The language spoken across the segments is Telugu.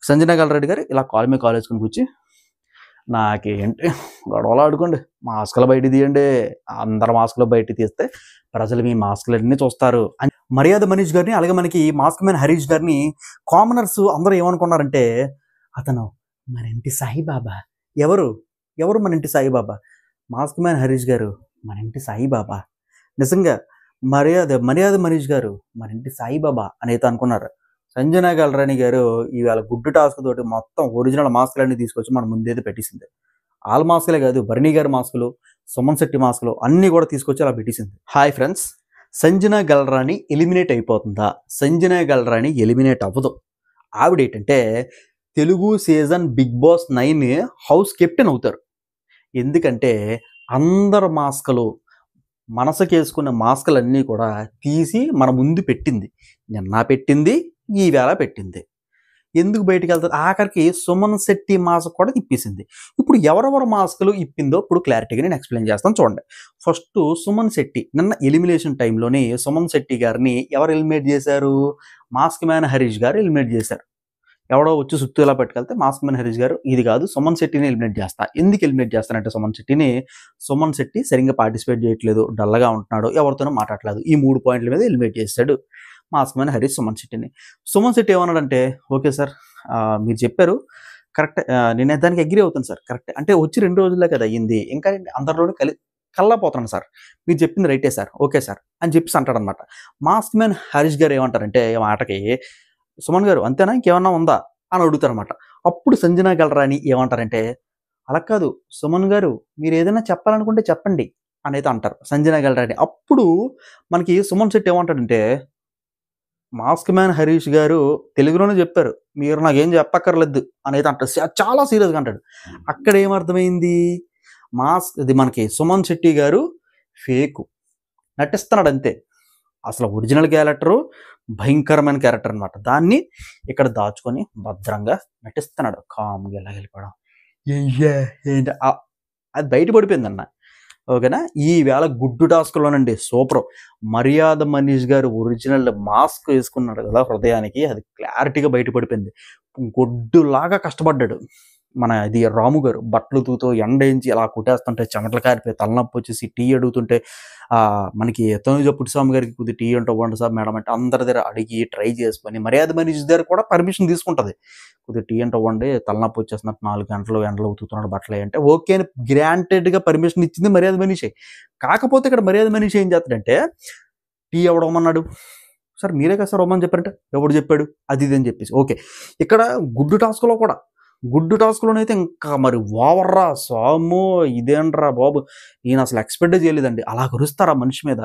సంజన గల్రెడ్డి గారు ఇలా కాలు మీద కాలు వేసుకొని కూర్చి, నాకేంటి గొడవలు ఆడుకోండి, మాస్కులు బయట తీయండి, అందరు మాస్కులు బయట తీస్తే ప్రజలు మీ మాస్కులన్నీ చూస్తారు అని మర్యాద మనీష్ గారిని, అలాగే మనకి మాస్క్ మ్యాన్ హరీష్ గారిని కామనర్స్ అందరూ ఏమనుకున్నారంటే, అతను మన ఇంటి సాయిబాబా. ఎవరు ఎవరు మన ఇంటి సాయిబాబా? మాస్క్ మ్యాన్ హరీష్ గారు మన ఇంటి సాయిబాబా. నిజంగా మర్యాద మనీష్ గారు మన ఇంటి సాయిబాబా అనేది అనుకున్నారు. సంజన గల్రాణి గారు ఇవాళ గుడ్డు టాస్క్ తోటి మొత్తం ఒరిజినల్ మాస్కులన్నీ తీసుకొచ్చి మన ముందేది పెట్టేసింది. ఆల్ మాస్కులే కాదు, భరణి గారి మాస్కులు, సుమన్ శెట్టి మాస్కులు అన్నీ కూడా తీసుకొచ్చి అలా పెట్టేసింది. Hi friends, Sanjana Galrani eliminate అయిపోతుందా? సంజన గల్రాణి ఎలిమినేట్ అవ్వదు. ఆవిడేంటంటే Telugu season Bigg Boss 9 house captain అవుతారు. ఎందుకంటే అందరు మాస్కులు, మనసుకేసుకున్న మాస్కులన్నీ కూడా తీసి మన ముందు పెట్టింది. నిన్న పెట్టింది, ఈవేళ పెట్టింది. ఎందుకు బయటికి వెళ్తుంది? ఆఖరికి సుమన్ శెట్టి మాస్క్ కూడా ఇప్పేసింది. ఇప్పుడు ఎవరెవరు మాస్కులు ఇప్పిందో ఇప్పుడు క్లారిటీగా నేను ఎక్స్ప్లెయిన్ చేస్తాను చూడండి. ఫస్ట్ సుమన్ శెట్టి. నిన్న ఎలిమినేషన్ టైంలోనే సుమన్ శెట్టి గారిని ఎవరు ఎలిమినేట్ చేశారు? మాస్క్ మ్యాన్ హరీష్ గారు ఎలిమినేట్ చేశారు. ఎవడో వచ్చి సుత్తు ఇలా పట్టుకెళ్తే మాస్క్ మ్యాన్ హరీష్ గారు ఇది కాదు, సుమన్ శెట్టిని ఎలిమినేట్ చేస్తా. ఎందుకు ఎలిమినేట్ చేస్తానంటే సుమన్ శెట్టి సరిగ్గా పార్టిసిపేట్ చేయట్లేదు, డల్గా ఉంటున్నాడు, ఎవరితోనూ మాట్లాడలేదు. ఈ 3 పాయింట్ల మీద ఎలిమినేట్ చేశాడు మాస్క్ మ్యాన్ హరీష్ సుమన్ శెట్టిని. సుమన్ శెట్టి ఏమన్నాడంటే, ఓకే సార్ మీరు చెప్పారు కరెక్ట్, నేను దానికి అగ్రీ అవుతాను సార్, కరెక్ట్ అంటే వచ్చి 2 రోజుల్లో కదా అయ్యింది, ఇంకా అందరిలోనే కల్లాపోతున్నాను సార్, మీరు చెప్పింది రైటే సార్, ఓకే సార్ అని చెప్పేసి అంటాడనమాట. మాస్క్ మ్యాన్ హరీష్ గారు ఏమంటారంటే మాటకి, సుమన్ గారు అంతేనా, ఇంకేమన్నా ఉందా అని అడుగుతారనమాట. అప్పుడు సంజన గల్రాణి ఏమంటారంటే, అలా కాదు సుమన్ గారు, మీరు ఏదైనా చెప్పాలనుకుంటే చెప్పండి అనేది అంటారు సంజన గల్రాణి. అప్పుడు మనకి సుమన్ శెట్టి ఏమంటాడంటే, మాస్క్ మ్యాన్ హరీష్ గారు తెలుగులోనే చెప్పారు, మీరు నాకేం చెప్పక్కర్లేదు అనేది అంటారు. చాలా సీరియస్గా అంటాడు. అక్కడ ఏమర్థమైంది? ఇది మనకి సుమన్ శెట్టి గారు ఫేకు, నటిస్తున్నాడు అంతే. అసలు ఒరిజినల్ క్యారెక్టరు భయంకరమైన క్యారెక్టర్ అనమాట. దాన్ని ఇక్కడ దాచుకొని భద్రంగా నటిస్తున్నాడు, కామ్గా ఎలా వెళ్ళిపోవడం ఏంటి అది బయటపడిపోయిందన్న. ఓకేనా? ఈవేళ గుడ్డు టాస్క్లోనండి సూపర్. మర్యాద మనీష్ గారు ఒరిజినల్ మాస్క్ వేసుకున్నాడు కదా హృదయానికి, అది క్లారిటీగా బయటపడిపోయింది. గొడ్డులాగా కష్టపడ్డాడు మన ఇది రాము గారు. బట్టలు తూతో ఎండేంచి అలా కుట్టేస్తుంటే చెమటలు కారిపోయి తలనొప్పి వచ్చేసి టీ అడుగుతుంటే, మనకి తనుజ పుట్టిస్వామి గారికి కొద్ది టీ అంటే ఇవ్వండి సార్ మేడం అంటే అందరి దగ్గర అడిగి ట్రై చేసుకొని, మర్యాద మనీష్ దగ్గర కూడా పర్మిషన్ తీసుకుంటుంది, కొద్దిగా టీ అంటే ఇవ్వండి తలనొప్పి వచ్చేస్తున్నట్టు 4 గంటలు ఎండలు ఉతుకుతున్నాడు బట్టలు అంటే ఓకే అని గ్రాంటెడ్గా పర్మిషన్ ఇచ్చింది మర్యాద మనీషే. కాకపోతే ఇక్కడ మర్యాద మనీష్ ఏం చేస్తాడంటే, టీ ఎవడమన్నాడు సార్, మీరే కదా సార్ ఇవ్వమని చెప్పారంటే, ఎవడు చెప్పాడు అది ఇది అని చెప్పేసి. ఓకే, ఇక్కడ గుడ్డు టాస్క్లోనైతే ఇంకా మరి ఓవర్రా సాము, ఇదేంట్రా బాబు, నేను అసలు ఎక్స్పెక్టే చేయలేదండి. అలా కురుస్తారా మనిషి మీద?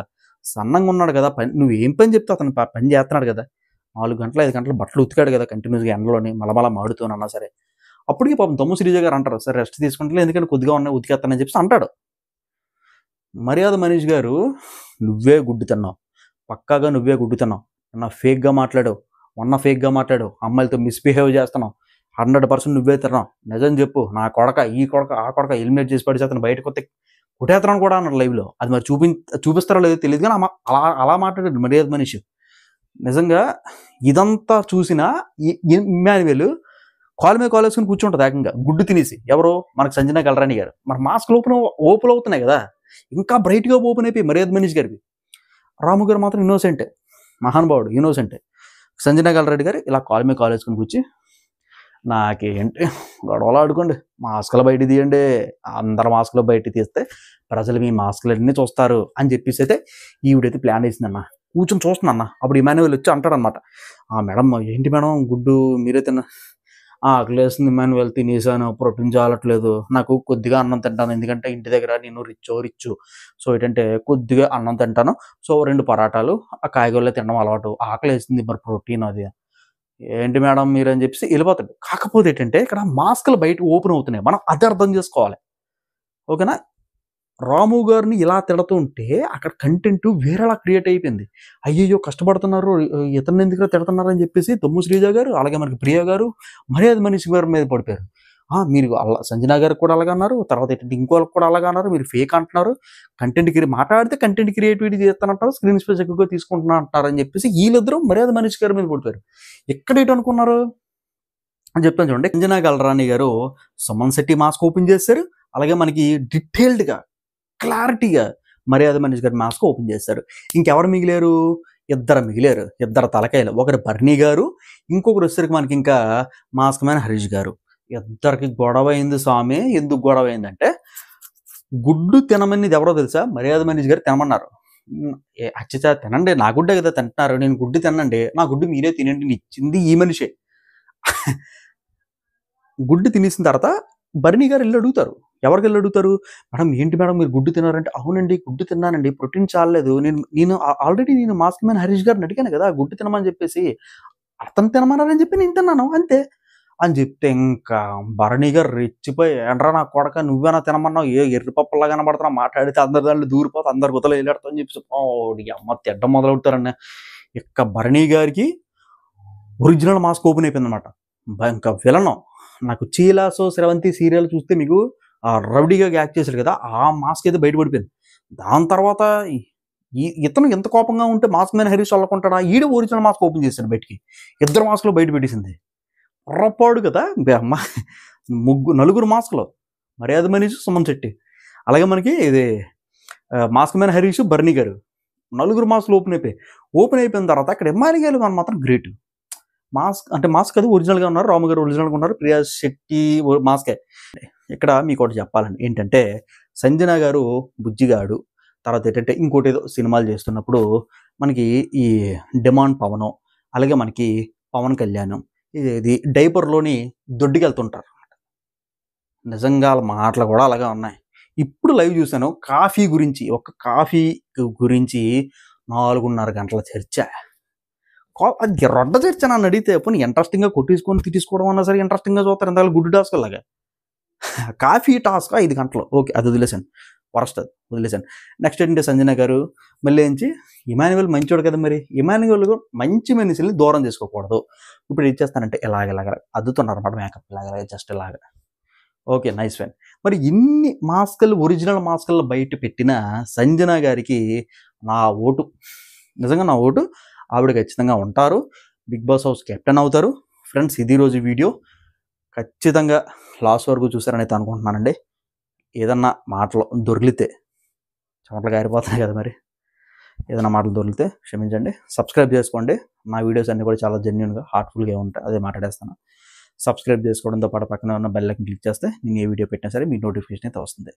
సన్నంగా ఉన్నాడు కదా, నువ్వేం పని చెప్తే అతను పని చేస్తున్నాడు కదా, 4 గంటలు 5 గంటలు బట్టలు ఉతికాడు కదా కంటిన్యూస్గా ఎండలోని మలమల మాడుతూనన్నా సరే. అప్పటికి పాపం తమ్ము శ్రీజ గారు అంటారు, సార్ రెస్ట్ తీసుకుంటే ఎందుకంటే కొద్దిగా ఉన్నాయి ఉతికేస్తానని చెప్పేసి అంటాడు. మర్యాద మనీష్ గారు, నువ్వే గుడ్డు తిన్నావు, పక్కాగా నువ్వే గుడ్డు తిన్నావు, ఫేక్గా మాట్లాడావు, ఫేక్గా మాట్లాడావు, అమ్మాయిలతో మిస్బిహేవ్ చేస్తున్నావు, 100% నువ్వే తిన్నావు, నిజం చెప్పు, నా కొడక ఈ కొడక ఆ కొడక ఎలిమినేట్ చేసి పడిచేస్తాను, బయటకు వస్తే కుట్టేస్తున్నాను కూడా అన్నాడు లైవ్లో. అది మరి చూపిస్తారో లేదో తెలియదు కానీ అలా మాట్లాడాడు మర్యాద మనిషి. నిజంగా ఇదంతా చూసిన ఇమ్మాన్యుయల్ కాలు మీద కాలు వేసుకుని కూర్చుంటుంది ఏకంగా గుడ్డు తినేసి. ఎవరో మనకు సంజన గల్రాణి గారు. మరి మాస్క్ ఓపెన్ అవుతున్నాయి కదా, ఇంకా బ్రైట్గా ఓపెన్ అయిపోయి మర్యాద మనీష్ గారికి. రాము గారు మాత్రం ఇన్నోసెంటే, మహానుభావుడు ఇన్నోసెంటే. సంజన గల్రెడ్డి గారు ఇలా కాలు మీద కాలు వేసుకుని కూర్చి, నాకేంటి గొడవలు ఆడుకోండి, మాస్కులు బయట తీయండి, అందరు మాస్కులు బయట తీస్తే ప్రజలు మీ మాస్కులన్నీ చూస్తారు అని చెప్పేసి అయితే ఈవిడైతే ప్లాన్ వేసిందన్న. కూర్చొని చూస్తున్నా. అప్పుడు ఇమాన్యుయల్ వచ్చి అంటాడనమాట, మేడం ఏంటి మేడం గుడ్డు మీరే తిన్నా, ఆకలి వేస్తుంది ఇమాన్యుయల్, తినేసాను, ప్రోటీన్ చాలట్లేదు, నాకు కొద్దిగా అన్నం తింటాను, ఎందుకంటే ఇంటి దగ్గర నేను రిచ్చు సో ఏంటంటే కొద్దిగా అన్నం తింటాను, సో 2 పరాటాలు ఆ కాయగూరలు తినడం అలవాటు, ఆకలి వేస్తుంది మరి ప్రోటీన్ అది. ఏంటి మేడం మీరు అని చెప్పేసి వెళ్ళిపోతాడు. కాకపోతే ఏంటంటే ఇక్కడ మాస్కులు బయట ఓపెన్ అవుతున్నాయి, మనం అది అర్థం చేసుకోవాలి. ఓకేనా? రాము గారిని ఇలా తిడుతుంటే అక్కడ కంటెంట్ వేరేలా క్రియేట్ అయిపోయింది. అయ్యయ్యో కష్టపడుతున్నారు, ఇతన్ని ఎందుకు తిడుతున్నారు అని చెప్పేసి తమ్ము శ్రీజ గారు, అలాగే మనకి ప్రియ గారు, మర్యాద మనీష్ గారి మీద పడిపోయారు. మీరు సంజన గారికి కూడా అలాగే అన్నారు, తర్వాత ఏంటంటే ఇంకోళ్ళకి కూడా అలాగే అన్నారు, మీరు ఫేక్ అంటున్నారు, మాట్లాడితే కంటెంట్ క్రియేటివిటీ చేస్తానంటారు, స్క్రీన్ స్పేస్ ఎక్కువగా తీసుకుంటున్నా అంటారు అని చెప్పేసి వీళ్ళిద్దరూ మర్యాద మనీష్ గారి మీద పడిపోయారు. ఎక్కడ ఏంటి అనుకున్నారు? అని చెప్తాను చూడండి. సంజన గల్రాని గారు సుమన్ శెట్టి మాస్క్ ఓపెన్ చేశారు. అలాగే మనకి డీటెయిల్డ్గా క్లారిటీగా మర్యాద మనీష్ గారి మాస్క్ ఓపెన్ చేశారు. ఇంకెవరు మిగిలారు? ఇద్దరు మిగిలారు. ఇద్దరు తలకాయలు. ఒకరు బర్నీ గారు, ఇంకొకరు వచ్చేసరికి మనకి ఇంకా మాస్క్ మ్యాన్ హరీష్ గారు. ఇద్దరికి గొడవ అయింది స్వామి. ఎందుకు గొడవ అయిందంటే గుడ్డు తినమని ఎవరో తెలుసా? మర్యాద మనీష్ గారు తినమన్నారు. అచ్చచ్చా తినండి, నా గుడ్డే కదా తింటున్నారు, నేను గుడ్డు తినండి, నా గుడ్డు మీరే తినండి ఇచ్చింది ఈ మనిషే. గుడ్డు తినేసిన తర్వాత బర్నీ గారు వెళ్ళి అడుగుతారు. ఎవరికి వెళ్ళి అడుగుతారు? మేడం ఏంటి మేడం మీరు గుడ్డు తిన్నారంటే, అవునండి గుడ్డు తిన్నానండి, ప్రోటీన్ చాలలేదు, నేను ఆల్రెడీ నేను మాస్క్ మ్యాన్ హరీష్ గారిని అడిగాను కదా గుడ్డు తినమని చెప్పేసి, అతను తినమన్నారని చెప్పి నేను తిన్నాను అంతే అని చెప్తే ఇంకా భరణి గారు రెచ్చిపోయి, ఏంట్రా నా కొడక నువ్వేనా తినమన్నావు, ఏ ఎర్రిపప్పలా కనబడుతున్నా, మాట్లాడితే అందరి దాంట్లో దూరిపోతే అందరు గుతలు వెళ్ళాడుతా అని చెప్పేసి అమ్మ తిడ్డ మొదలవుతారన్న. ఇక భరణి గారికి ఒరిజినల్ మాస్క్ ఓపెన్ అయిపోయింది అనమాట. ఇంకా విలనం నాకు చీలాసో స్రవంతి సీరియల్ చూస్తే మీకు రౌడీగా యాక్ట్ చేశాడు కదా, ఆ మాస్క్ అయితే బయటపడిపోయింది. దాని తర్వాత ఇతను ఎంత కోపంగా ఉంటే మాస్క్ మ్యాన్ హరీష్ వాళ్ళకుంటాడా, ఈడ ఒరిజినల్ మాస్క్ ఓపెన్ చేశాడు బయటికి. ఇద్దరు మాస్క్లో బయట పెట్టేసింది. పొర్రపాడు కదా అమ్మ, నలుగురు మాస్క్లో మర్యాద మనీష్, సుమన్ శెట్టి, అలాగే మనకి ఇది మాస్క్ మ్యాన్ హరీష్, బర్నీ గారు, నలుగురు మాస్క్లు ఓపెన్ అయిపోయిన తర్వాత అక్కడ ఎమ్మాలి గారు మనం మాత్రం గ్రేట్. మాస్క్ అది ఒరిజినల్గా ఉన్నారు, రాము గారు ఒరిజినల్గా ఉన్నారు, ప్రియా శెట్టి మాస్కే. ఇక్కడ మీకు ఒకటి చెప్పాలండి ఏంటంటే, సంజన గారు బుజ్జిగాడు, తర్వాత ఏంటంటే ఇంకోటి ఏదో సినిమాలు చేస్తున్నప్పుడు మనకి ఈ డిమాండ్ పవనం, అలాగే మనకి పవన్ కళ్యాణ్ ఇది డైపర్లోని దొడ్డికి వెళ్తుంటారు. నిజంగా వాళ్ళ మాటలు కూడా అలాగే ఉన్నాయి. ఇప్పుడు లైవ్ చూశాను కాఫీ గురించి, ఒక కాఫీ గురించి 4.5 గంటల చర్చ. అది రొడ్డ చర్చ నన్ను అడిగితే, పోనీ ఇంట్రెస్టింగ్గా కొట్టేసుకొని తిట్టేసుకోవడం అన్నా సరే ఇంట్రెస్టింగ్గా చూస్తారు, ఎంత గుడ్డు టాస్క్ లాగా. కాఫీ టాస్క్ 5 గంటలు, ఓకే అది వదిలేశాను, వరస్ట్ అది వదిలేశాను. నెక్స్ట్ ఏంటంటే సంజన గారు మళ్ళీ ఏంచి, ఇమాన్యువల్ మంచోడు కదా, మరి ఇమాన్యువల్ మంచి మనిషిని దూరం చేసుకోకూడదు, ఇప్పుడు ఏం చేస్తానంటే ఇలాగ అద్దుతున్నారు అన్నమాట మేకప్, ఇలాగ జస్ట్ ఇలాగ. Okay nice friend. మరి ఇన్ని మాస్కులు ఒరిజినల్ మాస్కులు బయట పెట్టిన సంజన గారికి నా ఓటు, నిజంగా నా ఓటు, ఆవిడ ఖచ్చితంగా ఉంటారు, బిగ్ బాస్ హౌస్ కెప్టెన్ అవుతారు. ఫ్రెండ్స్ ఇది రోజు వీడియో, ఖచ్చితంగా లాస్ట్ వరకు చూసారని అయితే అనుకుంటున్నానండి. ఏదన్నా మాటలు దొరికితే, చెమటలు గారిపోతున్నాయి కదా మరి, ఏదైనా మాటలు దొరికితే క్షమించండి. సబ్స్క్రైబ్ చేసుకోండి, నా వీడియోస్ అన్నీ కూడా చాలా జెన్యూన్గా హార్ట్ఫుల్గా ఉంటాయి, అదే మాట్లాడేస్తాను. సబ్స్క్రైబ్ చేసుకోవడంతో పాటు పక్కన ఉన్న బెల్ ఐకాన్ క్లిక్ చేస్తే నేను ఏ వీడియో పెట్టినా సరే మీ నోటిఫికేషన్ అయితే వస్తుంది.